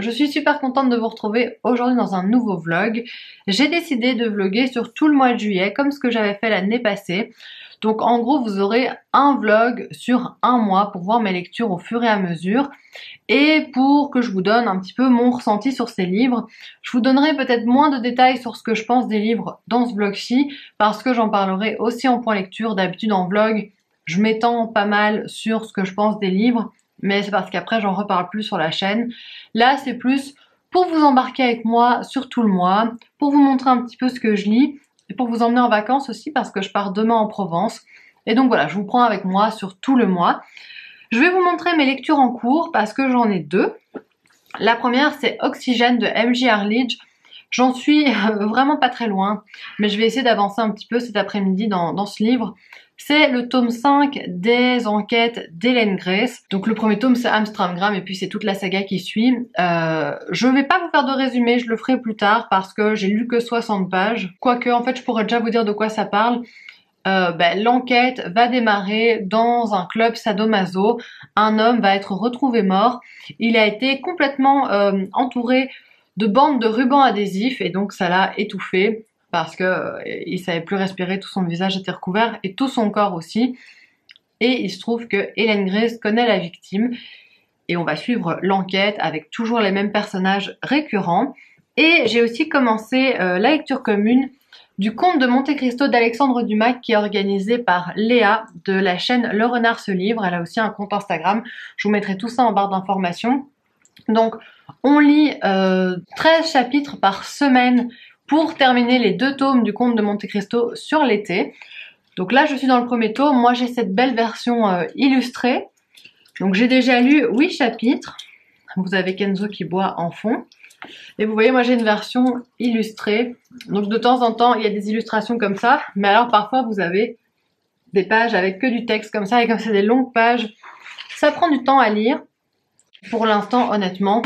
je suis super contente de vous retrouver aujourd'hui dans un nouveau vlog. J'ai décidé de vlogger sur tout le mois de juillet comme ce que j'avais fait l'année passée. Donc en gros vous aurez un vlog sur un mois pour voir mes lectures au fur et à mesure et pour que je vous donne un petit peu mon ressenti sur ces livres. Je vous donnerai peut-être moins de détails sur ce que je pense des livres dans ce vlog-ci parce que j'en parlerai aussi en point lecture. D'habitude en vlog je m'étends pas mal sur ce que je pense des livres, mais c'est parce qu'après j'en reparle plus sur la chaîne. Là c'est plus pour vous embarquer avec moi sur tout le mois, pour vous montrer un petit peu ce que je lis et pour vous emmener en vacances aussi parce que je pars demain en Provence. Et donc voilà, je vous prends avec moi sur tout le mois. Je vais vous montrer mes lectures en cours parce que j'en ai deux. La première c'est Oxygène de M.J. Arlidge. J'en suis vraiment pas très loin, mais je vais essayer d'avancer un petit peu cet après-midi dans ce livre. C'est le tome 5 des enquêtes d'Hélène Grace. Donc le premier tome c'est Amstramgram et puis c'est toute la saga qui suit. Je vais pas vous faire de résumé, je le ferai plus tard parce que j'ai lu que 60 pages. Quoique en fait je pourrais déjà vous dire de quoi ça parle. L'enquête va démarrer dans un club sadomaso. Un homme va être retrouvé mort. Il a été complètement entouré de bandes de rubans adhésifs et donc ça l'a étouffé parce que il savait plus respirer, tout son visage était recouvert et tout son corps aussi. Et il se trouve que Hélène Grace connaît la victime et on va suivre l'enquête avec toujours les mêmes personnages récurrents. Et j'ai aussi commencé la lecture commune du Comte de Monte Cristo d'Alexandre Dumas qui est organisé par Léa de la chaîne Le Renard se livre. Elle a aussi un compte Instagram, je vous mettrai tout ça en barre d'informations. Donc on lit 13 chapitres par semaine pour terminer les 2 tomes du Comte de Monte Cristo sur l'été. Donc là je suis dans le premier tome, moi j'ai cette belle version illustrée. Donc j'ai déjà lu 8 chapitres, vous avez Kenzo qui boit en fond. Et vous voyez moi j'ai une version illustrée, donc de temps en temps il y a des illustrations comme ça, mais alors parfois vous avez des pages avec que du texte comme ça, et comme c'est des longues pages, ça prend du temps à lire. Pour l'instant honnêtement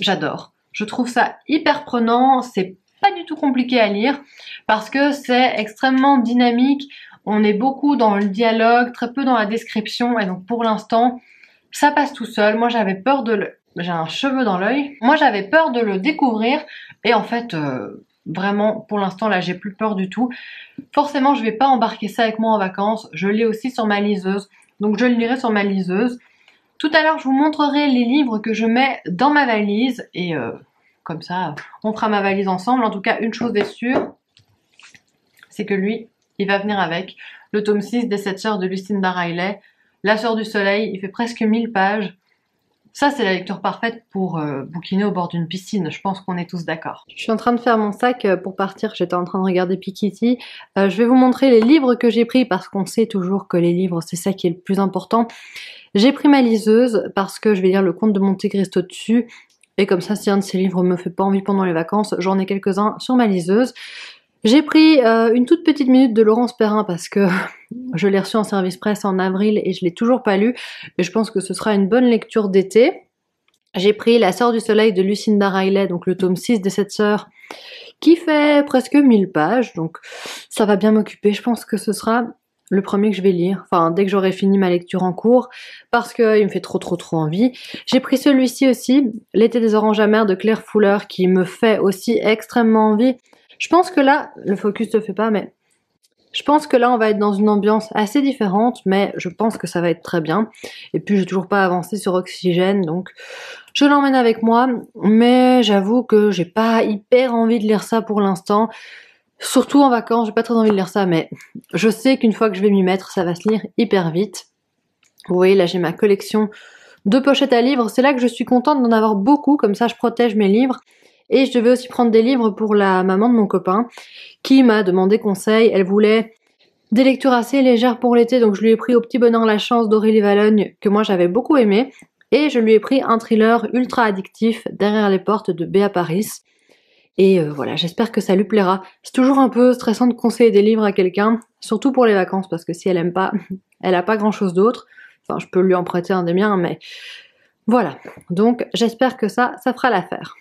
j'adore, je trouve ça hyper prenant, c'est pas du tout compliqué à lire parce que c'est extrêmement dynamique, on est beaucoup dans le dialogue, très peu dans la description et donc pour l'instant ça passe tout seul. Moi j'avais peur de j'ai un cheveu dans l'œil. Moi j'avais peur de le découvrir et en fait vraiment pour l'instant là j'ai plus peur du tout. Forcément je vais pas embarquer ça avec moi en vacances, je lis aussi sur ma liseuse, donc je le lirai sur ma liseuse. Tout à l'heure je vous montrerai les livres que je mets dans ma valise et comme ça on fera ma valise ensemble. En tout cas une chose est sûre, c'est que lui il va venir avec le tome 6 des 7 sœurs de Lucinda Riley, La sœur du soleil. Il fait presque 1000 pages. Ça c'est la lecture parfaite pour bouquiner au bord d'une piscine, je pense qu'on est tous d'accord. Je suis en train de faire mon sac pour partir, j'étais en train de regarder Piketty. Je vais vous montrer les livres que j'ai pris parce qu'on sait toujours que les livres c'est ça qui est le plus important. J'ai pris ma liseuse parce que je vais lire le Comte de Monte Cristo dessus. Et comme ça si un de ces livres me fait pas envie pendant les vacances, j'en ai quelques-uns sur ma liseuse. J'ai pris une toute petite minute de Laurence Perrin parce que je l'ai reçu en service presse en avril et je l'ai toujours pas lu. Et je pense que ce sera une bonne lecture d'été. J'ai pris La sœur du soleil de Lucinda Riley, donc le tome 6 des 7 sœurs, qui fait presque 1000 pages. Donc ça va bien m'occuper. Je pense que ce sera le premier que je vais lire. Enfin, dès que j'aurai fini ma lecture en cours, parce qu'il me fait trop envie. J'ai pris celui-ci aussi, L'été des oranges amères de Claire Fuller, qui me fait aussi extrêmement envie. Je pense que là, le focus te fait pas, mais je pense que là, on va être dans une ambiance assez différente, mais je pense que ça va être très bien. Et puis, j'ai toujours pas avancé sur Oxygène, donc je l'emmène avec moi, mais j'avoue que j'ai pas hyper envie de lire ça pour l'instant. Surtout en vacances, j'ai pas très envie de lire ça, mais je sais qu'une fois que je vais m'y mettre, ça va se lire hyper vite. Vous voyez, là, j'ai ma collection de pochettes à livres. C'est là que je suis contente d'en avoir beaucoup, comme ça, je protège mes livres. Et je devais aussi prendre des livres pour la maman de mon copain qui m'a demandé conseil. Elle voulait des lectures assez légères pour l'été, donc je lui ai pris Au petit bonheur la chance d'Aurélie Valogne que moi j'avais beaucoup aimé. Et je lui ai pris un thriller ultra addictif, Derrière les portes de Béa Paris. Et voilà, j'espère que ça lui plaira. C'est toujours un peu stressant de conseiller des livres à quelqu'un, surtout pour les vacances, parce que si elle aime pas, elle a pas grand chose d'autre. Enfin, je peux lui en prêter un des miens, mais voilà. Donc j'espère que ça fera l'affaire.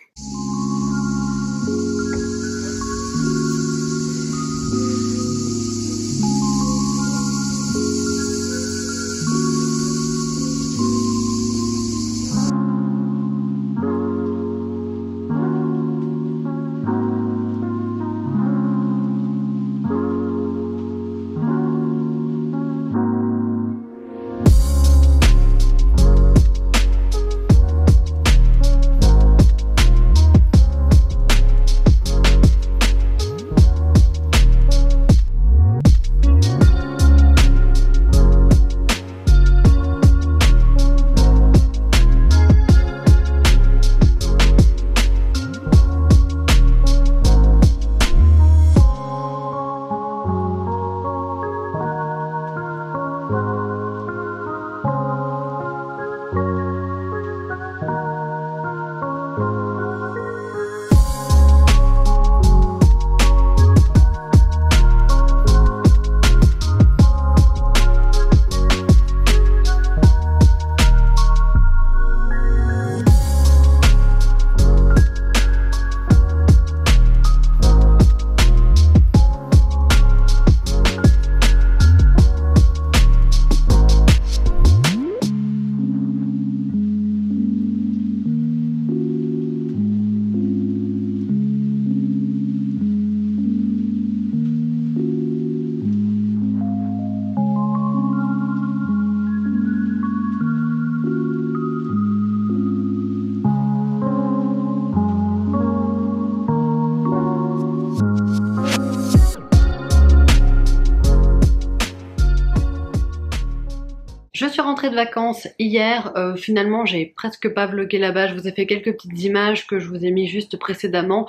Je suis rentrée de vacances hier, finalement j'ai presque pas vlogué là-bas, je vous ai fait quelques petites images que je vous ai mis juste précédemment,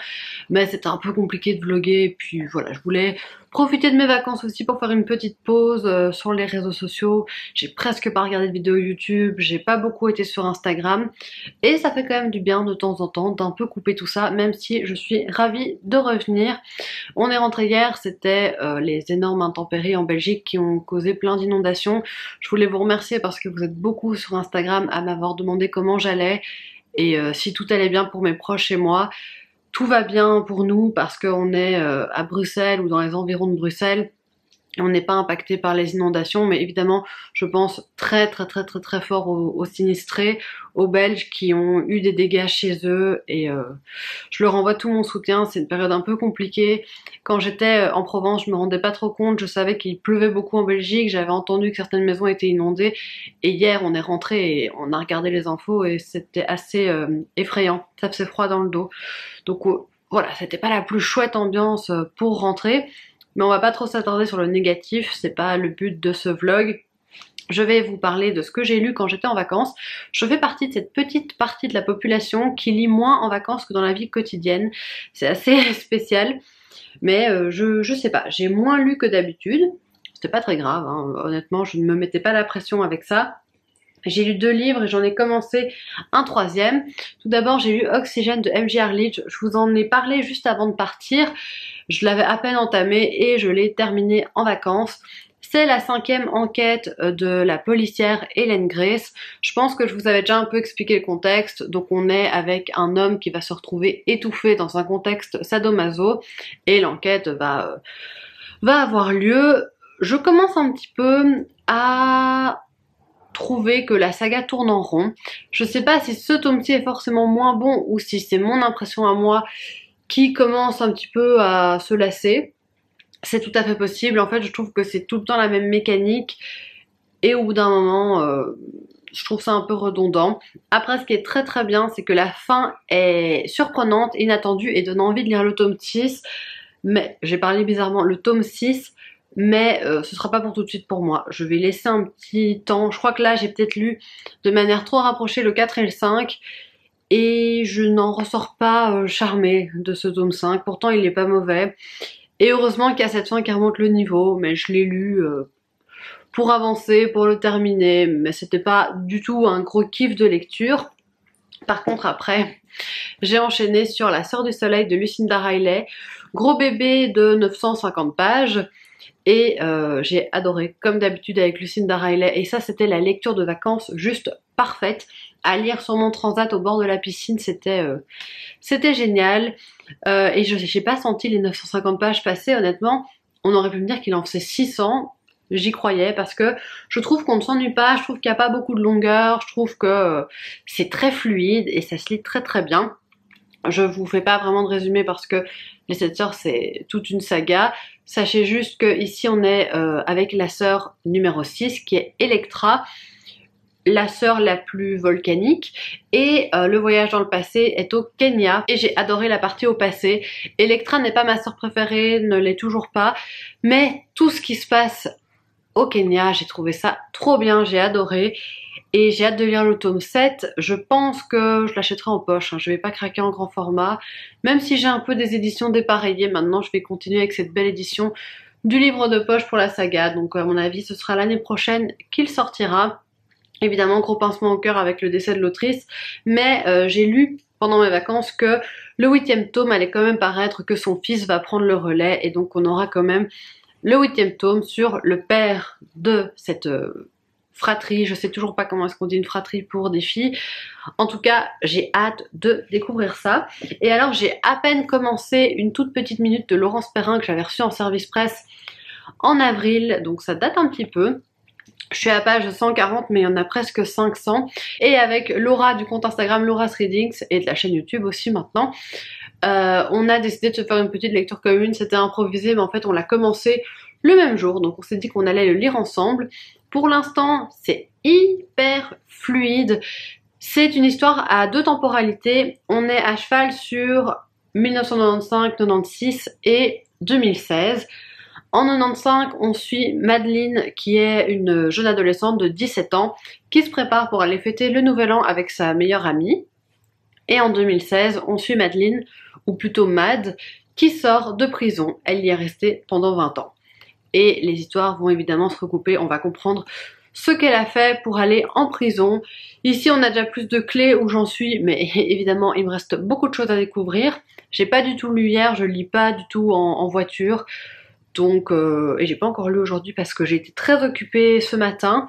mais c'était un peu compliqué de vlogger, et puis voilà, je voulais profiter de mes vacances aussi pour faire une petite pause sur les réseaux sociaux. J'ai presque pas regardé de vidéos YouTube, j'ai pas beaucoup été sur Instagram, et ça fait quand même du bien de temps en temps d'un peu couper tout ça, même si je suis ravie de revenir. On est rentré hier, c'était les énormes intempéries en Belgique qui ont causé plein d'inondations. Je voulais vous remercier parce que vous êtes beaucoup sur Instagram à m'avoir demandé comment j'allais et si tout allait bien pour mes proches et moi. Tout va bien pour nous parce qu'on est à Bruxelles ou dans les environs de Bruxelles. On n'est pas impacté par les inondations, mais évidemment, je pense très fort aux sinistrés, aux Belges qui ont eu des dégâts chez eux, et je leur envoie tout mon soutien. C'est une période un peu compliquée. Quand j'étais en Provence, je me rendais pas trop compte, je savais qu'il pleuvait beaucoup en Belgique, j'avais entendu que certaines maisons étaient inondées, et hier on est rentré et on a regardé les infos et c'était assez effrayant, ça faisait froid dans le dos. Donc voilà, c'était pas la plus chouette ambiance pour rentrer. Mais on va pas trop s'attarder sur le négatif, c'est pas le but de ce vlog. Je vais vous parler de ce que j'ai lu quand j'étais en vacances. Je fais partie de cette petite partie de la population qui lit moins en vacances que dans la vie quotidienne. C'est assez spécial, mais je sais pas, j'ai moins lu que d'habitude. C'était pas très grave, hein. Honnêtement, je ne me mettais pas la pression avec ça. J'ai lu 2 livres et j'en ai commencé un 3e. Tout d'abord, j'ai lu Oxygène de M.J. Arledge. Je vous en ai parlé juste avant de partir. Je l'avais à peine entamé et je l'ai terminé en vacances. C'est la 5e enquête de la policière Hélène Grace. Je pense que je vous avais déjà un peu expliqué le contexte. Donc on est avec un homme qui va se retrouver étouffé dans un contexte sadomaso et l'enquête va avoir lieu. Je commence un petit peu à trouver que la saga tourne en rond. Je sais pas si ce tome-ci est forcément moins bon ou si c'est mon impression à moi qui commence un petit peu à se lasser. C'est tout à fait possible. En fait, je trouve que c'est tout le temps la même mécanique et au bout d'un moment, je trouve ça un peu redondant. Après, ce qui est très bien, c'est que la fin est surprenante, inattendue et donne envie de lire le tome 6. Mais j'ai parlé bizarrement le tome 6. Mais ce sera pas pour tout de suite pour moi. Je vais laisser un petit temps. Je crois que là j'ai peut-être lu de manière trop rapprochée le 4 et le 5 et je n'en ressors pas charmée de ce tome 5. Pourtant il est pas mauvais. Et heureusement qu'il y a cette fin qui remonte le niveau, mais je l'ai lu pour avancer, pour le terminer, mais c'était pas du tout un gros kiff de lecture. Par contre après, j'ai enchaîné sur La Sœur du Soleil de Lucinda Riley. Gros bébé de 950 pages. Et j'ai adoré, comme d'habitude avec Lucinda Riley, et ça c'était la lecture de vacances juste parfaite, à lire sur mon transat au bord de la piscine, c'était génial, et j'ai pas senti les 950 pages passer, honnêtement. On aurait pu me dire qu'il en faisait 600, j'y croyais, parce que je trouve qu'on ne s'ennuie pas, je trouve qu'il n'y a pas beaucoup de longueur, je trouve que c'est très fluide, et ça se lit très bien. Je vous fais pas vraiment de résumé parce que Les 7 sœurs c'est toute une saga. Sachez juste que ici on est avec la sœur numéro 6 qui est Electra, la sœur la plus volcanique, et le voyage dans le passé est au Kenya et j'ai adoré la partie au passé. Electra n'est pas ma sœur préférée, ne l'est toujours pas, mais tout ce qui se passe au Kenya, j'ai trouvé ça trop bien, j'ai adoré. Et j'ai hâte de lire le tome 7, je pense que je l'achèterai en poche, hein. Je vais pas craquer en grand format, même si j'ai un peu des éditions dépareillées, maintenant je vais continuer avec cette belle édition du livre de poche pour la saga. Donc à mon avis ce sera l'année prochaine qu'il sortira. Évidemment gros pincement au cœur avec le décès de l'autrice, mais j'ai lu pendant mes vacances que le 8e tome allait quand même paraître, que son fils va prendre le relais, et donc on aura quand même le 8e tome sur le père de cette fratrie. Je sais toujours pas comment est-ce qu'on dit une fratrie pour des filles. En tout cas, j'ai hâte de découvrir ça. Et alors, j'ai à peine commencé une toute petite minute de Laurence Perrin que j'avais reçue en service presse en avril, donc ça date un petit peu. Je suis à la page 140, mais il y en a presque 500. Et avec Laura du compte Instagram Laura's Readings et de la chaîne YouTube aussi maintenant, on a décidé de se faire une petite lecture commune. C'était improvisé, mais en fait on l'a commencé le même jour, donc on s'est dit qu'on allait le lire ensemble. Pour l'instant, c'est hyper fluide. C'est une histoire à 2 temporalités. On est à cheval sur 1995, 96 et 2016. En 95, on suit Madeleine, qui est une jeune adolescente de 17 ans, qui se prépare pour aller fêter le nouvel an avec sa meilleure amie. Et en 2016, on suit Madeleine, ou plutôt Mad, qui sort de prison. Elle y est restée pendant 20 ans. Et les histoires vont évidemment se recouper, on va comprendre ce qu'elle a fait pour aller en prison. Ici, on a déjà plus de clés où j'en suis, mais évidemment, il me reste beaucoup de choses à découvrir. J'ai pas du tout lu hier, je lis pas du tout en voiture. Donc, et j'ai pas encore lu aujourd'hui parce que j'ai été très occupée ce matin,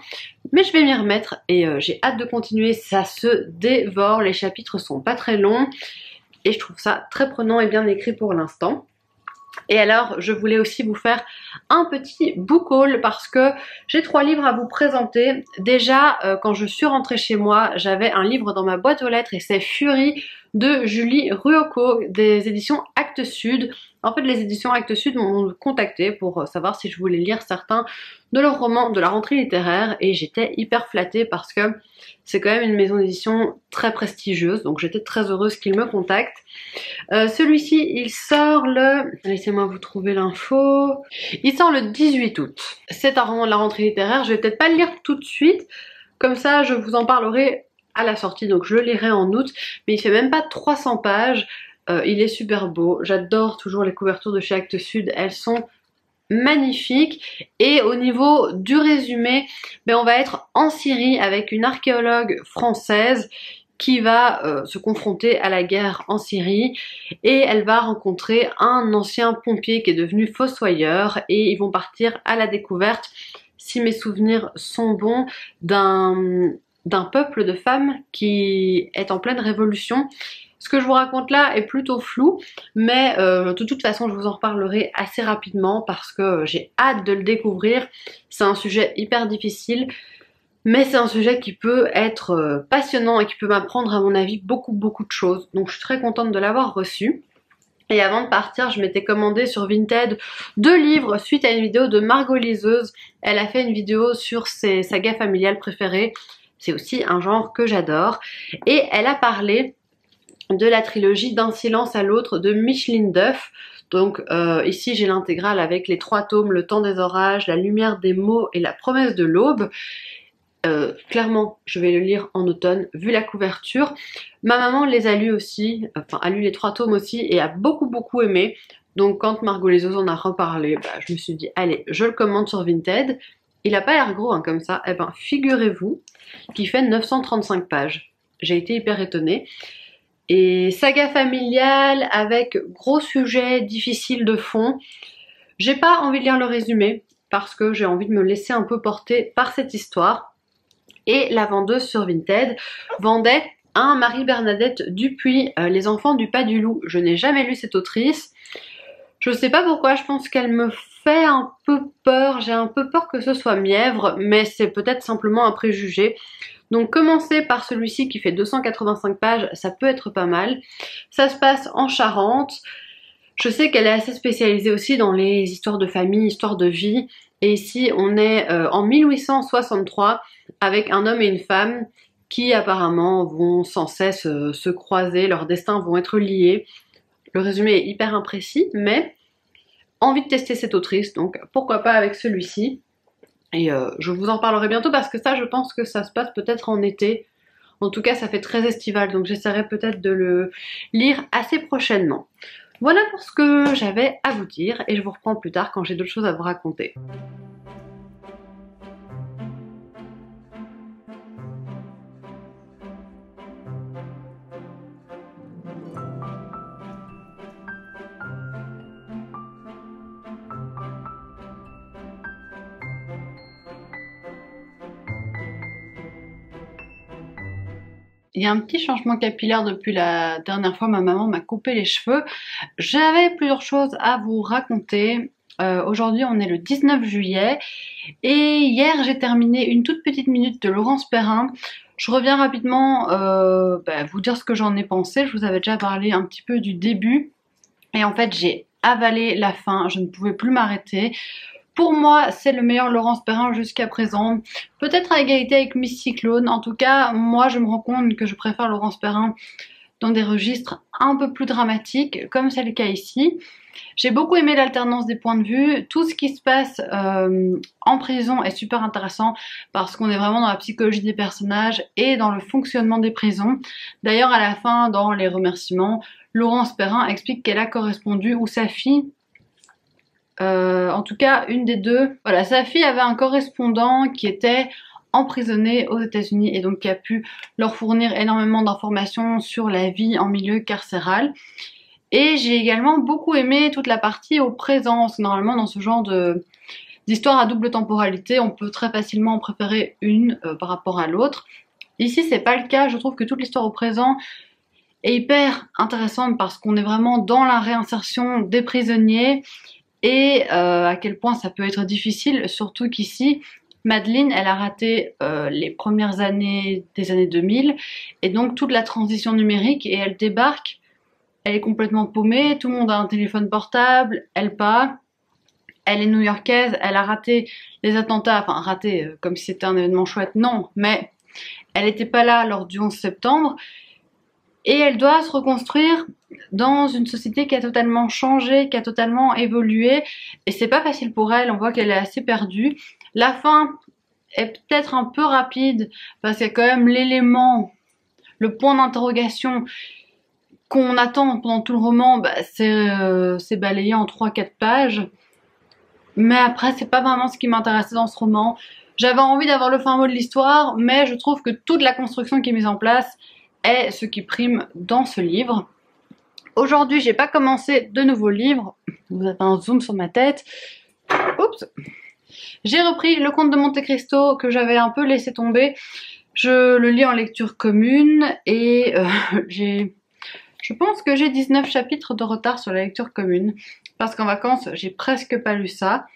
mais je vais m'y remettre et j'ai hâte de continuer. Ça se dévore, les chapitres sont pas très longs et je trouve ça très prenant et bien écrit pour l'instant. Et alors, je voulais aussi vous faire un petit book haul parce que j'ai 3 livres à vous présenter. Déjà, quand je suis rentrée chez moi, j'avais un livre dans ma boîte aux lettres et c'est Fury de Julie Ruocco des éditions Actes Sud. En fait, les éditions Actes Sud m'ont contacté pour savoir si je voulais lire certains de leurs romans de la rentrée littéraire et j'étais hyper flattée parce que c'est quand même une maison d'édition très prestigieuse, donc j'étais très heureuse qu'ils me contactent. Celui-ci, il sort le... Laissez-moi vous trouver l'info. Il sort le 18 août. C'est un roman de la rentrée littéraire, je vais peut-être pas le lire tout de suite, comme ça je vous en parlerai à la sortie, donc je le lirai en août, mais il fait même pas 300 pages. Il est super beau, j'adore toujours les couvertures de chez Actes Sud, elles sont magnifiques. Et au niveau du résumé, ben on va être en Syrie avec une archéologue française qui va se confronter à la guerre en Syrie et elle va rencontrer un ancien pompier qui est devenu fossoyeur et ils vont partir à la découverte, si mes souvenirs sont bons, d'un peuple de femmes qui est en pleine révolution. Ce que je vous raconte là est plutôt flou, mais de toute façon je vous en reparlerai assez rapidement parce que j'ai hâte de le découvrir. C'est un sujet hyper difficile, mais c'est un sujet qui peut être passionnant et qui peut m'apprendre à mon avis beaucoup de choses. Donc je suis très contente de l'avoir reçu. Et avant de partir, je m'étais commandé sur Vinted 2 livres suite à une vidéo de Margot Liseuse. Elle a fait une vidéo sur ses sagas familiales préférées. C'est aussi un genre que j'adore. Et elle a parlé de la trilogie D'un silence à l'autre de Micheline Duff. Donc ici j'ai l'intégrale avec les 3 tomes, Le temps des orages, La lumière des mots et La promesse de l'aube. Clairement je vais le lire en automne vu la couverture. Ma maman les a lus aussi, enfin a lu les 3 tomes aussi et a beaucoup aimé. Donc quand Margot Liseuse en a reparlé, bah, je me suis dit allez, je le commande sur Vinted. Il a pas l'air gros hein, comme ça, et ben figurez-vous qu'il fait 935 pages. J'ai été hyper étonnée. Et saga familiale avec gros sujet difficile de fond. J'ai pas envie de lire le résumé parce que j'ai envie de me laisser un peu porter par cette histoire. Et la vendeuse sur Vinted vendait un Marie-Bernadette Dupuis, Les enfants du pas du loup. Je n'ai jamais lu cette autrice. Je sais pas pourquoi, je pense qu'elle me fait un peu peur. J'ai un peu peur que ce soit mièvre, mais c'est peut-être simplement un préjugé. Donc commencer par celui-ci qui fait 285 pages, ça peut être pas mal. Ça se passe en Charente. Je sais qu'elle est assez spécialisée aussi dans les histoires de famille, histoires de vie. Et ici on est en 1863 avec un homme et une femme qui apparemment vont sans cesse se croiser, leurs destins vont être liés. Le résumé est hyper imprécis, mais envie de tester cette autrice, donc pourquoi pas avec celui-ci. Et je vous en parlerai bientôt parce que ça, je pense que ça se passe peut-être en été. En tout cas, ça fait très estival, donc j'essaierai peut-être de le lire assez prochainement. Voilà pour ce que j'avais à vous dire et je vous reprends plus tard quand j'ai d'autres choses à vous raconter. Il y a un petit changement capillaire depuis la dernière fois, ma maman m'a coupé les cheveux. J'avais plusieurs choses à vous raconter. Aujourd'hui on est le 19 juillet et hier j'ai terminé une toute petite minute de Laurence Perrin. Je reviens rapidement vous dire ce que j'en ai pensé. Je vous avais déjà parlé un petit peu du début et en fait j'ai avalé la fin, je ne pouvais plus m'arrêter. Pour moi, c'est le meilleur Laurence Perrin jusqu'à présent. Peut-être à égalité avec Miss Cyclone. En tout cas, moi, je me rends compte que je préfère Laurence Perrin dans des registres un peu plus dramatiques, comme c'est le cas ici. J'ai beaucoup aimé l'alternance des points de vue. Tout ce qui se passe en prison est super intéressant parce qu'on est vraiment dans la psychologie des personnages et dans le fonctionnement des prisons. D'ailleurs, à la fin, dans les remerciements, Laurence Perrin explique qu'elle a correspondu, ou sa fille, en tout cas une des deux, voilà, sa fille avait un correspondant qui était emprisonné aux États-Unis et donc qui a pu leur fournir énormément d'informations sur la vie en milieu carcéral. Et j'ai également beaucoup aimé toute la partie au présent, parce que normalement dans ce genre d'histoire à double temporalité, on peut très facilement en préférer une par rapport à l'autre. Ici c'est pas le cas, je trouve que toute l'histoire au présent est hyper intéressante parce qu'on est vraiment dans la réinsertion des prisonniers et à quel point ça peut être difficile, surtout qu'ici, Madeleine, elle a raté les premières années des années 2000, et donc toute la transition numérique, et elle débarque, elle est complètement paumée, tout le monde a un téléphone portable, elle pas, elle est new-yorkaise, elle a raté les attentats, enfin raté comme si c'était un événement chouette, non, mais elle n'était pas là lors du 11 septembre, et elle doit se reconstruire dans une société qui a totalement changé, qui a totalement évolué, et c'est pas facile pour elle, on voit qu'elle est assez perdue. La fin est peut-être un peu rapide, parce qu'il y a quand même l'élément, le point d'interrogation qu'on attend pendant tout le roman, c'est balayé en 3-4 pages, mais après c'est pas vraiment ce qui m'intéressait dans ce roman. J'avais envie d'avoir le fin mot de l'histoire, mais je trouve que toute la construction qui est mise en place est ce qui prime dans ce livre. Aujourd'hui, j'ai pas commencé de nouveaux livres. Vous avez un zoom sur ma tête. Oups. J'ai repris Le Comte de Monte Cristo que j'avais un peu laissé tomber. Je le lis en lecture commune et je pense que j'ai 19 chapitres de retard sur la lecture commune parce qu'en vacances, j'ai presque pas lu ça.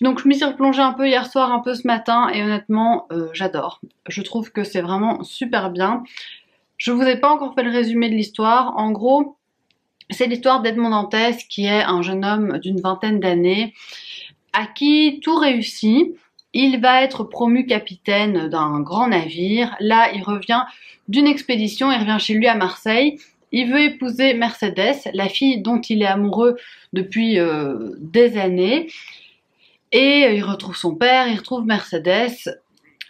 Donc je m'y suis replongée un peu hier soir, un peu ce matin et honnêtement, j'adore. Je trouve que c'est vraiment super bien. Je vous ai pas encore fait le résumé de l'histoire. En gros, c'est l'histoire d'Edmond Dantès qui est un jeune homme d'une vingtaine d'années à qui tout réussit. Il va être promu capitaine d'un grand navire. Là, il revient d'une expédition, il revient chez lui à Marseille. Il veut épouser Mercedes, la fille dont il est amoureux depuis des années. Et il retrouve son père, il retrouve Mercedes.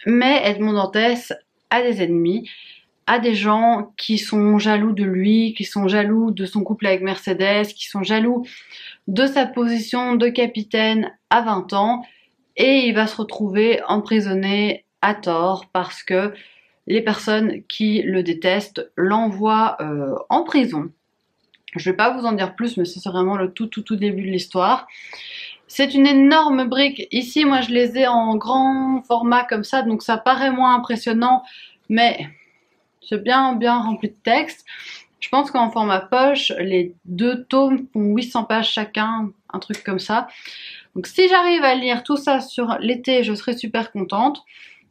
Mais Edmond Dantès a des ennemis, à des gens qui sont jaloux de lui, qui sont jaloux de son couple avec Mercedes, qui sont jaloux de sa position de capitaine à 20 ans, et il va se retrouver emprisonné à tort parce que les personnes qui le détestent l'envoient en prison. Je vais pas vous en dire plus, mais c'est vraiment le tout début de l'histoire. C'est une énorme brique. Ici, moi, je les ai en grand format comme ça, donc ça paraît moins impressionnant, mais c'est bien rempli de texte. Je pense qu'en format poche, les 2 tomes font 800 pages chacun, un truc comme ça. Donc si j'arrive à lire tout ça sur l'été, je serai super contente.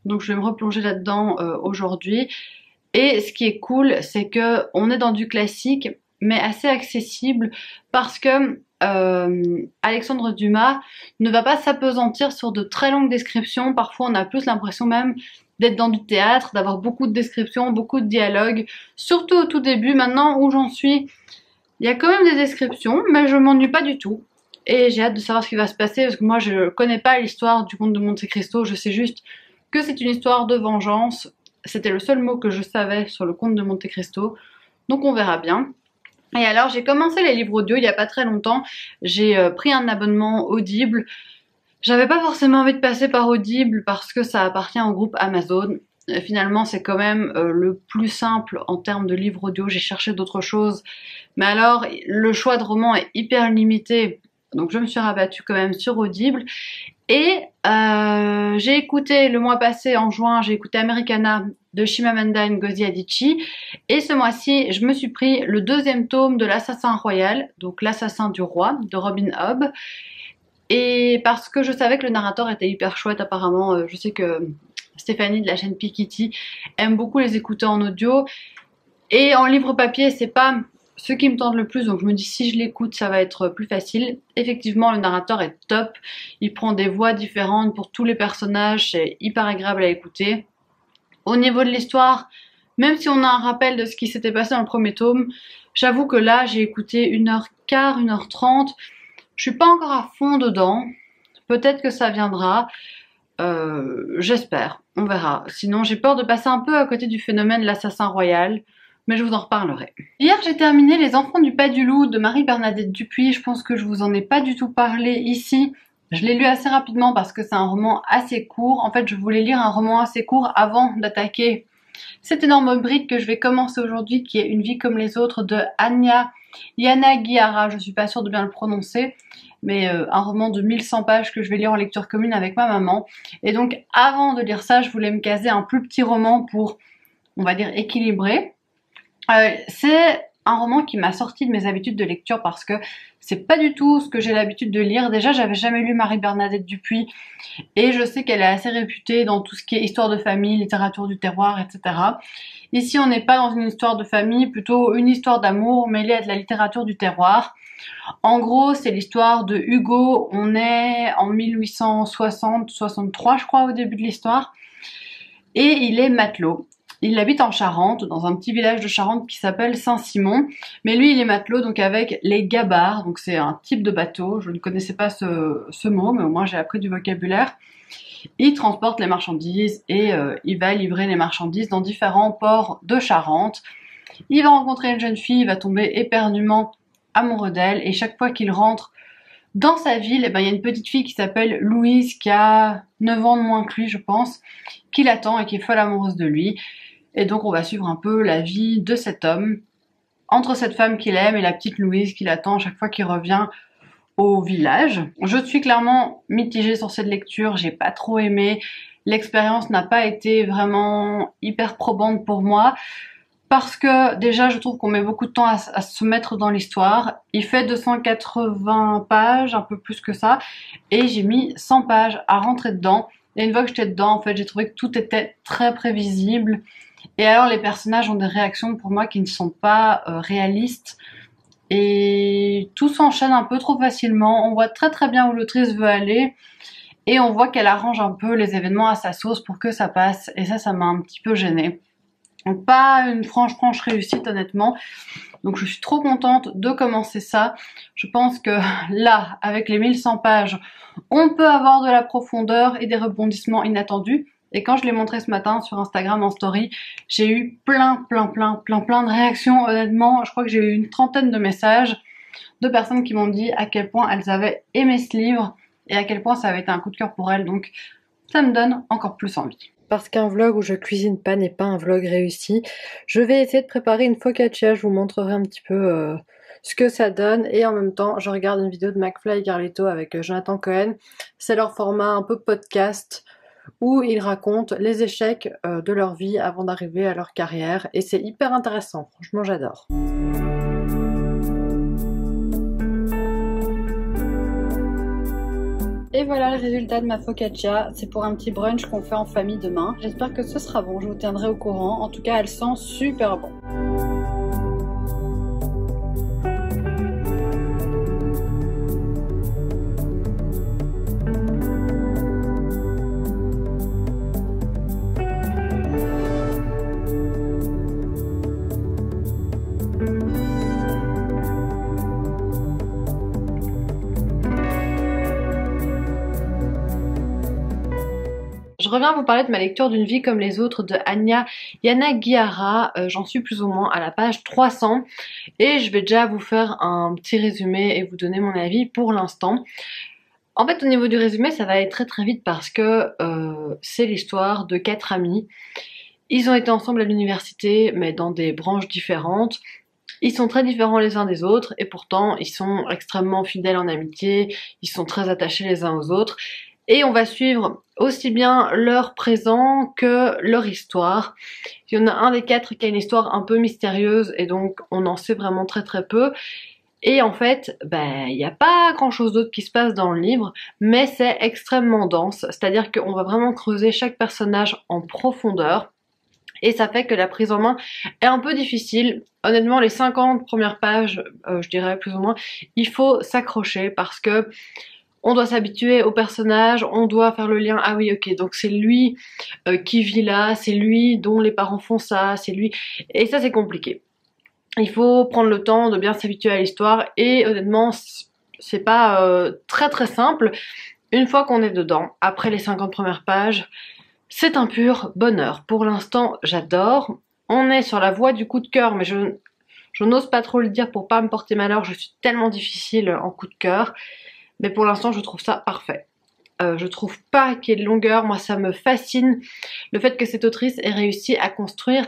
Donc je vais me replonger là-dedans aujourd'hui. Et ce qui est cool, c'est que on est dans du classique, mais assez accessible, parce que Alexandre Dumas ne va pas s'apesantir sur de très longues descriptions. Parfois on a plus l'impression même d'être dans du théâtre, d'avoir beaucoup de descriptions, beaucoup de dialogues, surtout au tout début. Maintenant où j'en suis, il y a quand même des descriptions, mais je m'ennuie pas du tout. Et j'ai hâte de savoir ce qui va se passer, parce que moi je connais pas l'histoire du Comte de Monte Cristo, je sais juste que c'est une histoire de vengeance. C'était le seul mot que je savais sur le Comte de Monte Cristo, donc on verra bien. Et alors j'ai commencé les livres audio il y a pas très longtemps, j'ai pris un abonnement Audible. J'avais pas forcément envie de passer par Audible parce que ça appartient au groupe Amazon. Et finalement c'est quand même le plus simple en termes de livres audio, j'ai cherché d'autres choses. Mais alors le choix de romans est hyper limité, donc je me suis rabattue quand même sur Audible. Et j'ai écouté le mois passé, en juin, j'ai écouté Americana de Chimamanda Ngozi Adichie. Et ce mois-ci, je me suis pris le 2e tome de l'Assassin Royal, donc l'Assassin du Roi, de Robin Hobb. Et parce que je savais que le narrateur était hyper chouette apparemment, je sais que Stéphanie de la chaîne Pikitty aime beaucoup les écouter en audio. Et en livre papier, c'est pas ce qui me tente le plus, donc je me dis si je l'écoute ça va être plus facile. Effectivement le narrateur est top, il prend des voix différentes pour tous les personnages, c'est hyper agréable à écouter. Au niveau de l'histoire, même si on a un rappel de ce qui s'était passé dans le premier tome, j'avoue que là j'ai écouté 1h15, 1h30, je suis pas encore à fond dedans, peut-être que ça viendra, j'espère, on verra. Sinon j'ai peur de passer un peu à côté du phénomène de l'assassin royal, mais je vous en reparlerai. Hier j'ai terminé Les Enfants du Pas du Loup de Marie-Bernadette Dupuis, je pense que je vous en ai pas du tout parlé ici. Je l'ai lu assez rapidement parce que c'est un roman assez court. En fait je voulais lire un roman assez court avant d'attaquer cette énorme brique que je vais commencer aujourd'hui, qui est Une vie comme les autres de Anya Yanagihara, je suis pas sûre de bien le prononcer, mais un roman de 1100 pages que je vais lire en lecture commune avec ma maman. Et donc avant de lire ça, je voulais me caser un plus petit roman pour, on va dire, équilibrer. C'est un roman qui m'a sorti de mes habitudes de lecture parce que c'est pas du tout ce que j'ai l'habitude de lire. Déjà, j'avais jamais lu Marie-Bernadette Dupuis et je sais qu'elle est assez réputée dans tout ce qui est histoire de famille, littérature du terroir, etc. Ici, on n'est pas dans une histoire de famille, plutôt une histoire d'amour mêlée à de la littérature du terroir. En gros, c'est l'histoire de Hugo. On est en 1860-63, je crois, au début de l'histoire. Et il est matelot. Il habite en Charente, dans un petit village de Charente qui s'appelle Saint-Simon. Mais lui, il est matelot, donc avec les gabarres. Donc c'est un type de bateau. Je ne connaissais pas ce mot, mais au moins j'ai appris du vocabulaire. Il transporte les marchandises et il va livrer les marchandises dans différents ports de Charente. Il va rencontrer une jeune fille, il va tomber éperdument amoureux d'elle. Et chaque fois qu'il rentre dans sa ville, eh ben, il y a une petite fille qui s'appelle Louise, qui a 9 ans de moins que lui, je pense, qui l'attend et qui est folle amoureuse de lui. Et donc on va suivre un peu la vie de cet homme, entre cette femme qu'il aime et la petite Louise qui l'attend à chaque fois qu'il revient au village. Je suis clairement mitigée sur cette lecture, j'ai pas trop aimé. L'expérience n'a pas été vraiment hyper probante pour moi. Parce que déjà je trouve qu'on met beaucoup de temps à se mettre dans l'histoire. Il fait 280 pages, un peu plus que ça, et j'ai mis 100 pages à rentrer dedans. Et une fois que j'étais dedans, en fait, j'ai trouvé que tout était très prévisible. Et alors les personnages ont des réactions pour moi qui ne sont pas réalistes. Et tout s'enchaîne un peu trop facilement. On voit très très bien où l'autrice veut aller. Et on voit qu'elle arrange un peu les événements à sa sauce pour que ça passe. Et ça m'a un petit peu gênée. Donc pas une franche réussite honnêtement. Donc je suis trop contente de commencer ça. Je pense que là, avec les 1100 pages, on peut avoir de la profondeur et des rebondissements inattendus. Et quand je l'ai montré ce matin sur Instagram en story, j'ai eu plein de réactions. Honnêtement, je crois que j'ai eu une 30aine de messages de personnes qui m'ont dit à quel point elles avaient aimé ce livre et à quel point ça avait été un coup de cœur pour elles. Donc ça me donne encore plus envie. Parce qu'un vlog où je cuisine pas n'est pas un vlog réussi, je vais essayer de préparer une focaccia, je vous montrerai un petit peu ce que ça donne. Et en même temps, je regarde une vidéo de McFly et Carlito avec Jonathan Cohen. C'est leur format un peu podcast où ils racontent les échecs de leur vie avant d'arriver à leur carrière. Et c'est hyper intéressant, franchement j'adore. Et voilà le résultat de ma focaccia, c'est pour un petit brunch qu'on fait en famille demain. J'espère que ce sera bon, je vous tiendrai au courant. En tout cas, elle sent super bon. Je reviens vous parler de ma lecture d'une vie comme les autres de Anya Yanagihara. J'en suis plus ou moins à la page 300 et je vais déjà vous faire un petit résumé et vous donner mon avis pour l'instant. En fait, au niveau du résumé, ça va aller très très vite parce que c'est l'histoire de 4 amis. Ils ont été ensemble à l'université, mais dans des branches différentes. Ils sont très différents les uns des autres et pourtant ils sont extrêmement fidèles en amitié, ils sont très attachés les uns aux autres. Et on va suivre aussi bien leur présent que leur histoire. Il y en a un des 4 qui a une histoire un peu mystérieuse et donc on en sait vraiment très très peu. Et en fait, il n'y a pas grand chose d'autre qui se passe dans le livre, mais c'est extrêmement dense, c'est-à-dire qu'on va vraiment creuser chaque personnage en profondeur. Et ça fait que la prise en main est un peu difficile. Honnêtement, les 50 premières pages, je dirais plus ou moins, il faut s'accrocher parce que on doit s'habituer au personnage, on doit faire le lien, ah oui ok, donc c'est lui qui vit là, c'est lui dont les parents font ça, c'est lui, et ça c'est compliqué. Il faut prendre le temps de bien s'habituer à l'histoire et honnêtement, c'est pas très très simple. Une fois qu'on est dedans, après les 50 premières pages, c'est un pur bonheur. Pour l'instant, j'adore. On est sur la voie du coup de cœur, mais je n'ose pas trop le dire pour pas me porter malheur. Je suis tellement difficile en coup de cœur. Mais pour l'instant, je trouve ça parfait. Je trouve pas qu'il y ait de longueur. Moi, ça me fascine. Le fait que cette autrice ait réussi à construire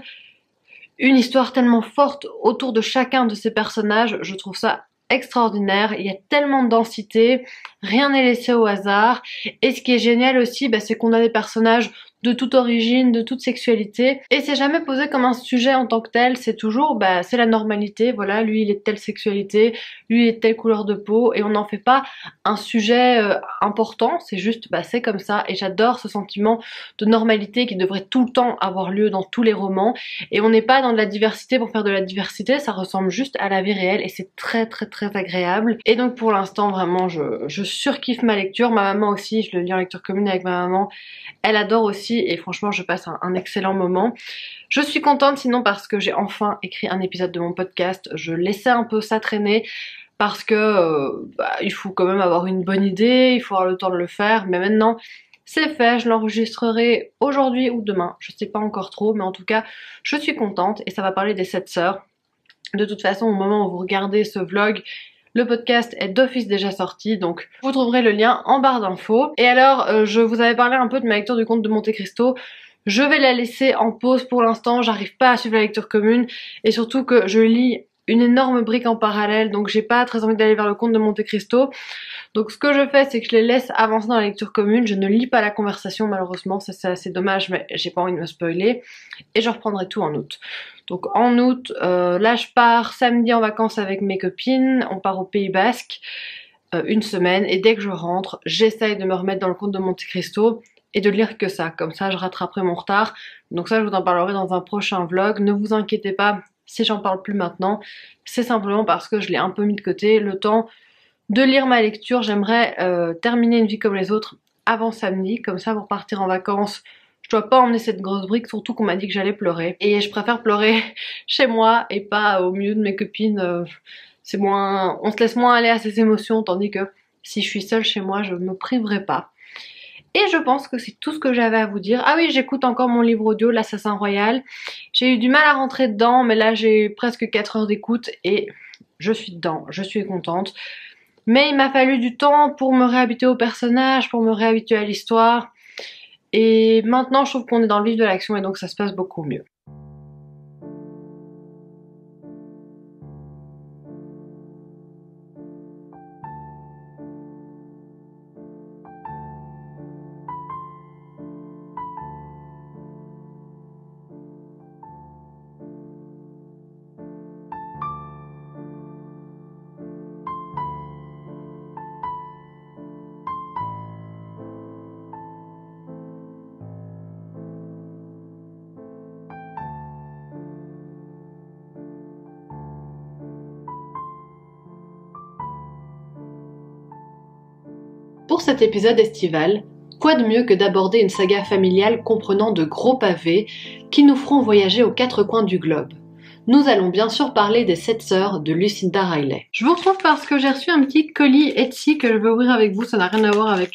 une histoire tellement forte autour de chacun de ces personnages. Je trouve ça extraordinaire, il y a tellement de densité, rien n'est laissé au hasard, et ce qui est génial aussi, c'est qu'on a des personnages de toute origine, de toute sexualité, et c'est jamais posé comme un sujet en tant que tel, c'est toujours, c'est la normalité, voilà, lui il est de telle sexualité, lui il est de telle couleur de peau, et on n'en fait pas un sujet important, c'est juste, c'est comme ça, et j'adore ce sentiment de normalité qui devrait tout le temps avoir lieu dans tous les romans, et on n'est pas dans de la diversité pour faire de la diversité, ça ressemble juste à la vie réelle, et c'est très très très agréable, et donc pour l'instant vraiment je surkiffe ma lecture, ma maman aussi, je le lis en lecture commune avec ma maman, elle adore aussi, et franchement je passe un excellent moment. Je suis contente sinon parce que j'ai enfin écrit un épisode de mon podcast, je laissais un peu ça traîner parce que il faut quand même avoir une bonne idée, il faut avoir le temps de le faire, mais maintenant c'est fait, je l'enregistrerai aujourd'hui ou demain, je sais pas encore trop, mais en tout cas je suis contente et ça va parler des 7 sœurs. De toute façon au moment où vous regardez ce vlog, le podcast est d'office déjà sorti, donc vous trouverez le lien en barre d'infos. Et alors, je vous avais parlé un peu de ma lecture du Comte de Monte Cristo. Je vais la laisser en pause pour l'instant, j'arrive pas à suivre la lecture commune, et surtout que je lis une énorme brique en parallèle, donc j'ai pas très envie d'aller vers le Comte de Monte Cristo. Donc ce que je fais, c'est que je les laisse avancer dans la lecture commune, je ne lis pas la conversation malheureusement, ça c'est assez dommage, mais j'ai pas envie de me spoiler, et je reprendrai tout en août. Donc en août, là je pars samedi en vacances avec mes copines, on part au Pays Basque, une semaine, et dès que je rentre, j'essaye de me remettre dans le Comte de Monte Cristo, et de lire que ça, comme ça je rattraperai mon retard. Donc ça je vous en parlerai dans un prochain vlog, ne vous inquiétez pas si j'en parle plus maintenant, c'est simplement parce que je l'ai un peu mis de côté, le temps de lire ma lecture, j'aimerais terminer Une vie comme les autres avant samedi, comme ça pour partir en vacances, je dois pas emmener cette grosse brique, surtout qu'on m'a dit que j'allais pleurer, et je préfère pleurer chez moi et pas au milieu de mes copines, c'est moins, on se laisse moins aller à ses émotions, tandis que si je suis seule chez moi, je me priverai pas. Et je pense que c'est tout ce que j'avais à vous dire. Ah oui, j'écoute encore mon livre audio, L'Assassin Royal. J'ai eu du mal à rentrer dedans, mais là j'ai presque 4 heures d'écoute et je suis dedans, je suis contente. Mais il m'a fallu du temps pour me réhabituer au personnage, pour me réhabituer à l'histoire. Et maintenant je trouve qu'on est dans le vif de l'action et donc ça se passe beaucoup mieux. Pour cet épisode estival, quoi de mieux que d'aborder une saga familiale comprenant de gros pavés qui nous feront voyager aux 4 coins du globe. Nous allons bien sûr parler des 7 sœurs de Lucinda Riley. Je vous retrouve parce que j'ai reçu un petit colis Etsy que je vais ouvrir avec vous, ça n'a rien à voir avec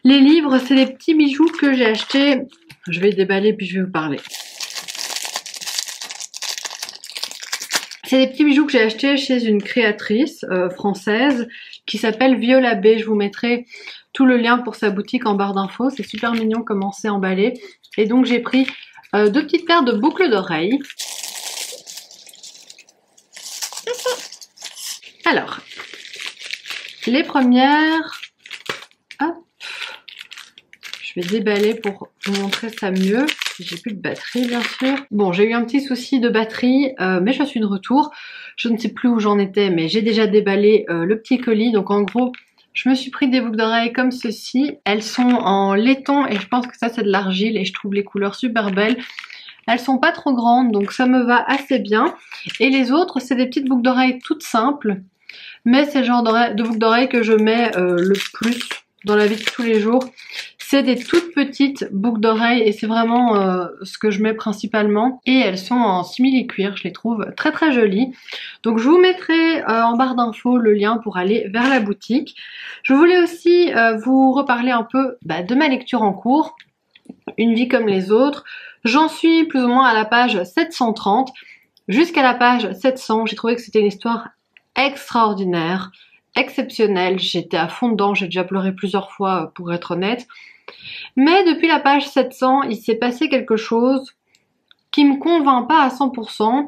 Les livres, c'est des petits bijoux que j'ai achetés. Je vais déballer puis je vais vous parler. C'est des petits bijoux que j'ai achetés chez une créatrice française qui s'appelle Viola B. Je vous mettrai tout le lien pour sa boutique en barre d'infos. C'est super mignon comment c'est emballé. Et donc j'ai pris deux petites paires de boucles d'oreilles. Alors, les premières... Hop. Je vais déballer pour vous montrer ça mieux. J'ai plus de batterie bien sûr. Bon, j'ai eu un petit souci de batterie, mais je suis de retour. Je ne sais plus où j'en étais, mais j'ai déjà déballé le petit colis. Donc en gros, je me suis pris des boucles d'oreilles comme ceci. Elles sont en laiton et je pense que ça c'est de l'argile et je trouve les couleurs super belles. Elles sont pas trop grandes, donc ça me va assez bien. Et les autres, c'est des petites boucles d'oreilles toutes simples. Mais c'est le genre de boucles d'oreilles que je mets le plus dans la vie de tous les jours. C'est des toutes petites boucles d'oreilles et c'est vraiment ce que je mets principalement. Et elles sont en simili-cuir, je les trouve très très jolies. Donc je vous mettrai en barre d'infos le lien pour aller vers la boutique. Je voulais aussi vous reparler un peu de ma lecture en cours, Une vie comme les autres. J'en suis plus ou moins à la page 730. Jusqu'à la page 700, j'ai trouvé que c'était une histoire extraordinaire, exceptionnelle. J'étais à fond dedans, j'ai déjà pleuré plusieurs fois pour être honnête. Mais depuis la page 700, il s'est passé quelque chose qui me convainc pas à 100%.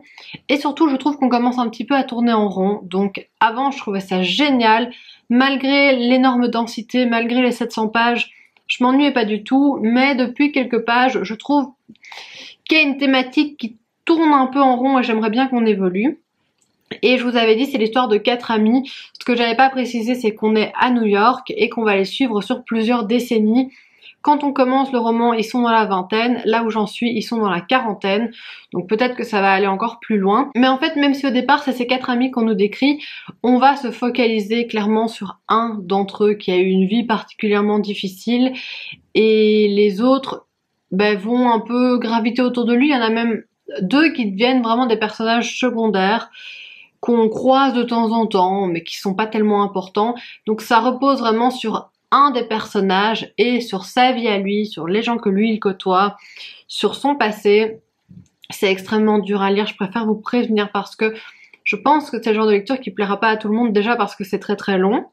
Et surtout, je trouve qu'on commence un petit peu à tourner en rond. Donc avant, je trouvais ça génial. Malgré l'énorme densité, malgré les 700 pages, je m'ennuyais pas du tout. Mais depuis quelques pages, je trouve qu'il y a une thématique qui tourne un peu en rond et j'aimerais bien qu'on évolue. Et je vous avais dit, c'est l'histoire de 4 amis. Ce que j'avais pas précisé, c'est qu'on est à New York et qu'on va les suivre sur plusieurs décennies. Quand on commence le roman, ils sont dans la vingtaine. Là où j'en suis, ils sont dans la quarantaine. Donc peut-être que ça va aller encore plus loin. Mais en fait, même si au départ, c'est ces 4 amis qu'on nous décrit, on va se focaliser clairement sur un d'entre eux qui a eu une vie particulièrement difficile. Et les autres vont un peu graviter autour de lui. Il y en a même 2 qui deviennent vraiment des personnages secondaires qu'on croise de temps en temps, mais qui sont pas tellement importants. Donc ça repose vraiment sur un des personnages et sur sa vie à lui, sur les gens que lui il côtoie, sur son passé. C'est extrêmement dur à lire, je préfère vous prévenir parce que je pense que c'est le genre de lecture qui plaira pas à tout le monde, déjà parce que c'est très très long.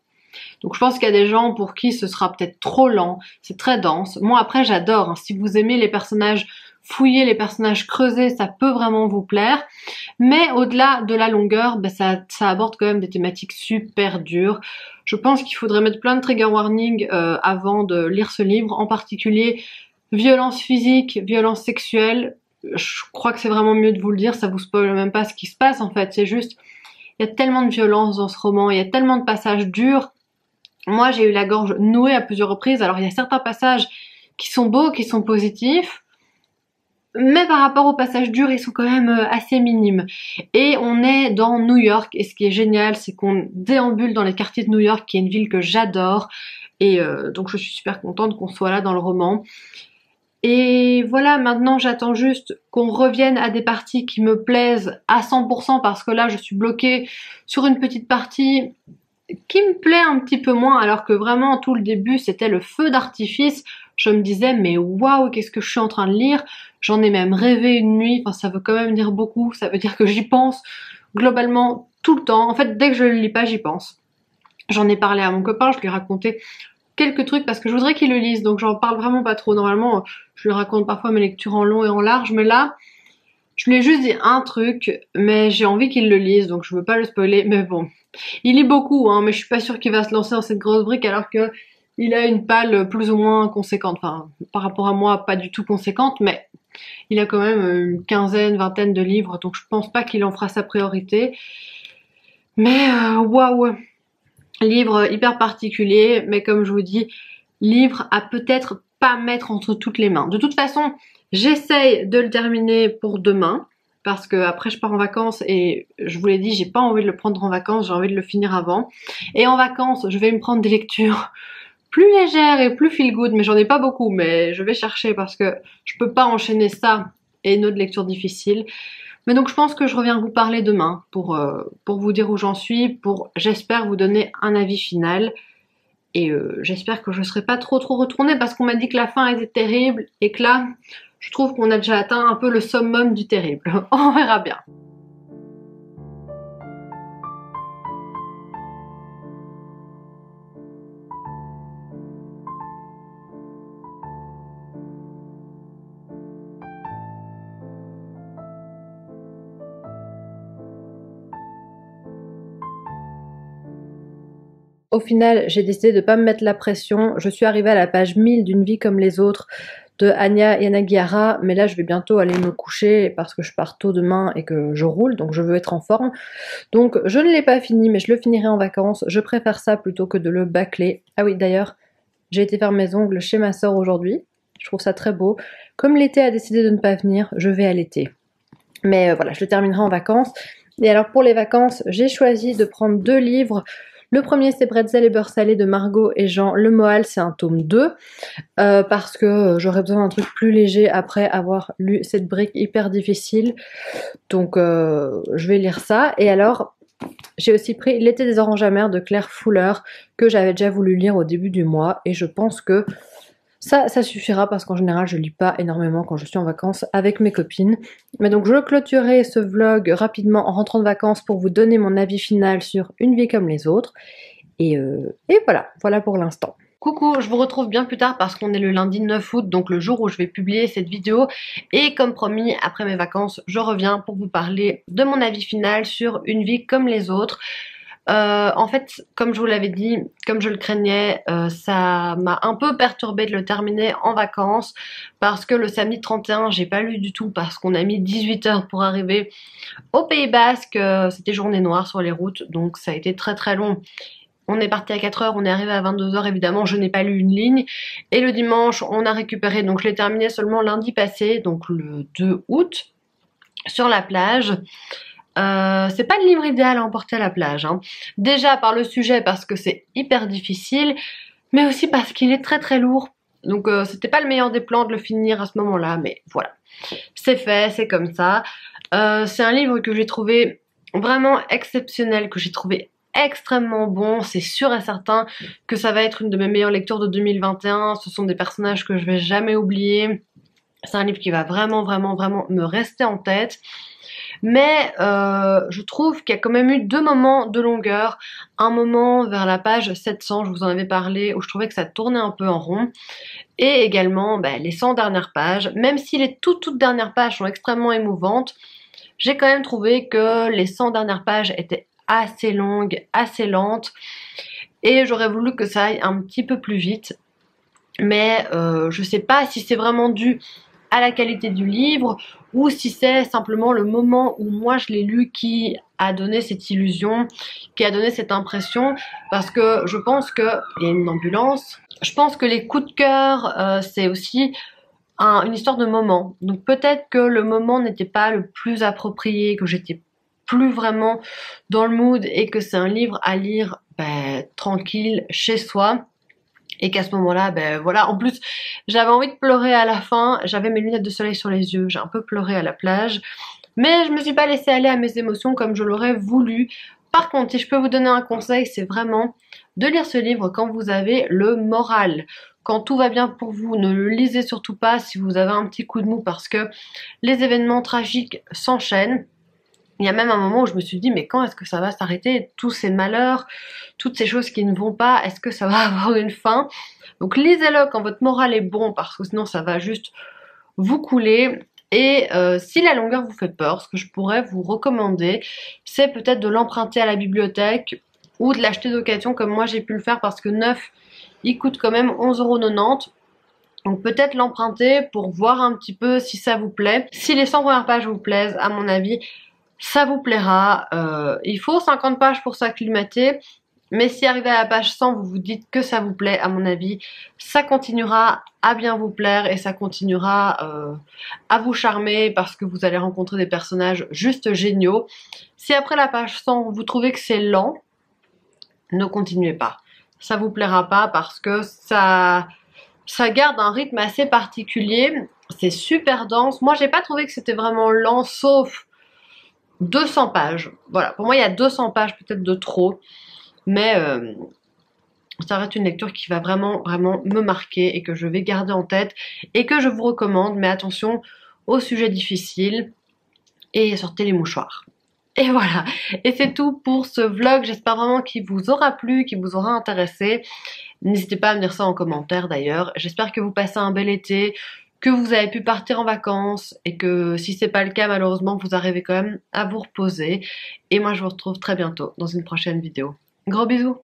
Donc je pense qu'il y a des gens pour qui ce sera peut-être trop lent, c'est très dense. Moi après j'adore, si vous aimez les personnages fouillés, les personnages creusés, ça peut vraiment vous plaire. Mais au-delà de la longueur, ça aborde quand même des thématiques super dures. Je pense qu'il faudrait mettre plein de trigger warnings avant de lire ce livre, en particulier violence physique, violence sexuelle. Je crois que c'est vraiment mieux de vous le dire, ça vous spoile même pas ce qui se passe en fait, c'est juste, il y a tellement de violence dans ce roman, il y a tellement de passages durs. Moi j'ai eu la gorge nouée à plusieurs reprises, alors il y a certains passages qui sont beaux, qui sont positifs, mais par rapport aux passages durs, ils sont quand même assez minimes. Et on est dans New York, et ce qui est génial, c'est qu'on déambule dans les quartiers de New York, qui est une ville que j'adore, et donc je suis super contente qu'on soit là dans le roman. Et voilà, maintenant j'attends juste qu'on revienne à des parties qui me plaisent à 100%, parce que là je suis bloquée sur une petite partie qui me plaît un petit peu moins, alors que vraiment tout le début c'était le feu d'artifice. Je me disais mais waouh, qu'est-ce que je suis en train de lire, j'en ai même rêvé une nuit, enfin ça veut quand même dire beaucoup, ça veut dire que j'y pense globalement tout le temps. En fait dès que je le lis pas j'y pense. J'en ai parlé à mon copain, je lui ai raconté quelques trucs parce que je voudrais qu'il le lise, donc j'en parle vraiment pas trop. Normalement je lui raconte parfois mes lectures en long et en large, mais là je lui ai juste dit un truc, mais j'ai envie qu'il le lise, donc je veux pas le spoiler, mais bon. Il lit beaucoup, mais je suis pas sûre qu'il va se lancer dans cette grosse brique alors que il a une palle plus ou moins conséquente. Enfin, par rapport à moi, pas du tout conséquente, mais il a quand même une quinzaine, vingtaine de livres, donc je pense pas qu'il en fera sa priorité. Mais waouh, livre hyper particulier, mais comme je vous dis, livre à peut-être pas mettre entre toutes les mains. De toute façon, j'essaye de le terminer pour demain, parce que après je pars en vacances et je vous l'ai dit, j'ai pas envie de le prendre en vacances, j'ai envie de le finir avant. Et en vacances, je vais me prendre des lectures plus légères et plus feel good, mais j'en ai pas beaucoup, mais je vais chercher parce que je peux pas enchaîner ça et une autre lecture difficile. Mais donc je pense que je reviens vous parler demain pour vous dire où j'en suis, pour j'espère vous donner un avis final. Et j'espère que je ne serai pas trop retournée parce qu'on m'a dit que la fin était terrible et que là, je trouve qu'on a déjà atteint un peu le summum du terrible. On verra bien. Au final, j'ai décidé de ne pas me mettre la pression. Je suis arrivée à la page 1000 d'une vie comme les autres de Anya Yanagihara, mais là je vais bientôt aller me coucher parce que je pars tôt demain et que je roule, donc je veux être en forme. Donc je ne l'ai pas fini, mais je le finirai en vacances. Je préfère ça plutôt que de le bâcler. Ah oui, d'ailleurs, j'ai été faire mes ongles chez ma soeur aujourd'hui. Je trouve ça très beau. Comme l'été a décidé de ne pas venir, je vais à l'été. Mais voilà, je le terminerai en vacances. Et alors pour les vacances, j'ai choisi de prendre 2 livres. Le premier, c'est Bretzel et beurre salé de Margot et Jean Le Moal, c'est un tome 2, parce que j'aurais besoin d'un truc plus léger après avoir lu cette brique hyper difficile. Donc je vais lire ça. Et alors, j'ai aussi pris L'été des oranges amères de Claire Fuller, que j'avais déjà voulu lire au début du mois, et je pense que ça suffira parce qu'en général je lis pas énormément quand je suis en vacances avec mes copines. Mais donc je clôturerai ce vlog rapidement en rentrant de vacances pour vous donner mon avis final sur Une vie comme les autres. Et voilà pour l'instant. Coucou, je vous retrouve bien plus tard parce qu'on est le lundi 9 août, donc le jour où je vais publier cette vidéo. Et comme promis, après mes vacances, je reviens pour vous parler de mon avis final sur Une vie comme les autres. En fait, comme je vous l'avais dit, comme je le craignais, ça m'a un peu perturbée de le terminer en vacances parce que le samedi 31, j'ai pas lu du tout parce qu'on a mis 18 heures pour arriver au Pays Basque. C'était journée noire sur les routes, donc ça a été très long. On est parti à 4 heures, on est arrivé à 22 heures, évidemment, je n'ai pas lu une ligne. Et le dimanche, on a récupéré, donc je l'ai terminé seulement lundi passé, donc le 2 août, sur la plage. C'est pas le livre idéal à emporter à la plage, hein. Déjà par le sujet parce que c'est hyper difficile, mais aussi parce qu'il est très lourd. Donc c'était pas le meilleur des plans de le finir à ce moment-là, mais voilà. C'est fait, c'est comme ça. C'est un livre que j'ai trouvé vraiment exceptionnel, que j'ai trouvé extrêmement bon. C'est sûr et certain que ça va être une de mes meilleures lectures de 2021. Ce sont des personnages que je vais jamais oublier. C'est un livre qui va vraiment me rester en tête. Mais je trouve qu'il y a quand même eu 2 moments de longueur. Un moment vers la page 700, je vous en avais parlé, où je trouvais que ça tournait un peu en rond. Et également les 100 dernières pages. Même si les toutes dernières pages sont extrêmement émouvantes, j'ai quand même trouvé que les 100 dernières pages étaient assez longues, assez lentes. Et j'aurais voulu que ça aille un petit peu plus vite. Mais je sais pas si c'est vraiment dû à la qualité du livre ou si c'est simplement le moment où moi je l'ai lu qui a donné cette illusion, qui a donné cette impression, parce que je pense qu'il y a une ambulance. Je pense que les coups de cœur, c'est aussi une histoire de moment. Donc peut-être que le moment n'était pas le plus approprié, que j'étais plus vraiment dans le mood et que c'est un livre à lire tranquille chez soi. Et qu'à ce moment-là, voilà, en plus, j'avais envie de pleurer à la fin, j'avais mes lunettes de soleil sur les yeux, j'ai un peu pleuré à la plage, mais je me suis pas laissée aller à mes émotions comme je l'aurais voulu. Par contre, si je peux vous donner un conseil, c'est vraiment de lire ce livre quand vous avez le moral. Quand tout va bien pour vous, ne le lisez surtout pas si vous avez un petit coup de mou parce que les événements tragiques s'enchaînent. Il y a même un moment où je me suis dit, mais quand est-ce que ça va s'arrêter? Tous ces malheurs, toutes ces choses qui ne vont pas, est-ce que ça va avoir une fin? Donc lisez-le quand votre moral est bon, parce que sinon ça va juste vous couler. Et si la longueur vous fait peur, ce que je pourrais vous recommander, c'est peut-être de l'emprunter à la bibliothèque ou de l'acheter d'occasion comme moi j'ai pu le faire parce que neuf, il coûte quand même 11,90 €. Donc peut-être l'emprunter pour voir un petit peu si ça vous plaît. Si les 100 premières pages vous plaisent, à mon avis, ça vous plaira. Il faut 50 pages pour s'acclimater, mais si arrivé à la page 100 vous vous dites que ça vous plaît, à mon avis ça continuera à bien vous plaire et ça continuera à vous charmer parce que vous allez rencontrer des personnages juste géniaux. Si après la page 100 vous trouvez que c'est lent, ne continuez pas, ça vous plaira pas parce que ça garde un rythme assez particulier, c'est super dense. Moi j'ai pas trouvé que c'était vraiment lent sauf 200 pages, voilà, pour moi il y a 200 pages peut-être de trop, mais Ça reste une lecture qui va vraiment, vraiment me marquer et que je vais garder en tête et que je vous recommande. Mais attention aux sujets difficiles et sortez les mouchoirs. Et voilà, et c'est tout pour ce vlog, j'espère vraiment qu'il vous aura plu, qu'il vous aura intéressé. N'hésitez pas à me dire ça en commentaire d'ailleurs. J'espère que vous passez un bel été, que vous avez pu partir en vacances et que si c'est pas le cas malheureusement vous arrivez quand même à vous reposer. Et moi je vous retrouve très bientôt dans une prochaine vidéo. Gros bisous!